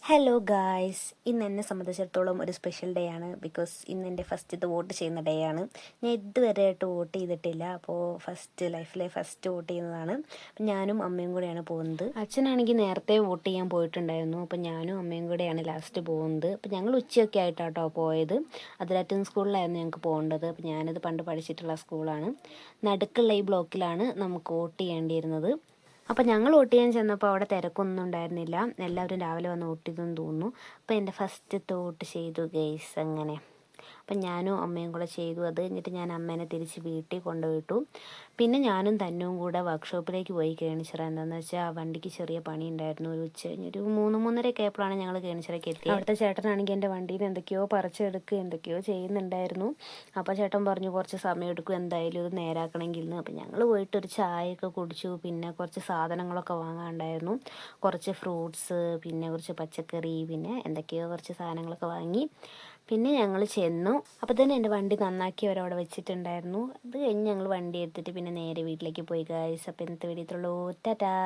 Hello guys, ഇന്ന് എന്നെ സംബന്ധിച്ചിടത്തോളം ഒരു സ്പെഷ്യൽ ഡേ ആണ്. ബിക്കോസ് ഇന്ന് എൻ്റെ ഫസ്റ്റത്തെ വോട്ട് ചെയ്യുന്ന ഡേ ആണ്. ഞാൻ ഇതുവരെയായിട്ട് വോട്ട് ചെയ്തിട്ടില്ല. അപ്പോൾ ലൈഫിലെ ഫസ്റ്റ് വോട്ട് ചെയ്യുന്നതാണ്. അപ്പം ഞാനും അമ്മയും കൂടെയാണ് പോകുന്നത്. അച്ഛനാണെങ്കിൽ നേരത്തെ വോട്ട് ചെയ്യാൻ പോയിട്ടുണ്ടായിരുന്നു. അപ്പം ഞാനും അമ്മയും കൂടെയാണ് ലാസ്റ്റ് പോകുന്നത്. അപ്പം ഞങ്ങൾ ഉച്ചയൊക്കെ ആയിട്ടാട്ടോ പോയത്. അതിലാറ്റും സ്കൂളിലായിരുന്നു ഞങ്ങൾക്ക് പോകേണ്ടത്. അപ്പം ഞാനിത് പണ്ട് പഠിച്ചിട്ടുള്ള സ്കൂളാണ്. നടുക്കുള്ള ഈ ബ്ലോക്കിലാണ് നമുക്ക് വോട്ട് ചെയ്യേണ്ടിയിരുന്നത്. അപ്പോൾ ഞങ്ങൾ വോട്ട് ചെയ്യാൻ ചെന്നപ്പോൾ അവിടെ തിരക്കൊന്നും ഉണ്ടായിരുന്നില്ല. എല്ലാവരും രാവിലെ വന്ന് വോട്ട് ചെയ്തെന്ന് തോന്നുന്നു. അപ്പോൾ എൻ്റെ ഫസ്റ്റത്തെ വോട്ട് ചെയ്തു ഗെയ്സ്. അങ്ങനെ അപ്പം ഞാനും അമ്മയും കൂടെ ചെയ്തു. അത് കഴിഞ്ഞിട്ട് ഞാൻ അമ്മേനെ തിരിച്ച് വീട്ടിൽ കൊണ്ടുപോയിട്ടു. പിന്നെ ഞാനും തന്നും കൂടെ വർക്ക്ഷോപ്പിലേക്ക് പോയി കേണിച്ചിറ. എന്താണെന്ന് വെച്ചാൽ ആ വണ്ടിക്ക് ചെറിയ പണി ഉണ്ടായിരുന്നു. ഒരു ഉച്ച കഴിഞ്ഞൊരു 3-3:30 ആയപ്പോഴാണ് ഞങ്ങൾ കേണിച്ചിറയ്ക്ക് എത്തിയത്. അവിടുത്തെ ചേട്ടനാണെങ്കിൽ എൻ്റെ വണ്ടിയിൽ നിന്ന് എന്തൊക്കെയോ പറിച്ചെടുക്കുക എന്തൊക്കെയോ ചെയ്യുന്നുണ്ടായിരുന്നു. അപ്പോൾ ചേട്ടൻ പറഞ്ഞു കുറച്ച് സമയം എടുക്കും എന്തായാലും ഇത് നേരാക്കണമെങ്കിൽ എന്ന്. അപ്പം ഞങ്ങൾ പോയിട്ട് ഒരു ചായയൊക്കെ കുടിച്ചു. പിന്നെ കുറച്ച് സാധനങ്ങളൊക്കെ വാങ്ങാനുണ്ടായിരുന്നു. കുറച്ച് ഫ്രൂട്ട്സ്, പിന്നെ കുറച്ച് പച്ചക്കറി, പിന്നെ എന്തൊക്കെയോ കുറച്ച് സാധനങ്ങളൊക്കെ വാങ്ങി. പിന്നെ ഞങ്ങൾ ചെന്നു. അപ്പോൾ തന്നെ എൻ്റെ വണ്ടി നന്നാക്കി അവരവിടെ വെച്ചിട്ടുണ്ടായിരുന്നു. അത് കഴിഞ്ഞ് ഞങ്ങൾ വണ്ടി എടുത്തിട്ട് പിന്നെ നേരെ വീട്ടിലേക്ക് പോയി ഗായ്സ്. അപ്പോൾ ഇന്നത്തെ വീഡിയോ ഇത്രയുള്ളൂ. ടാറ്റാ.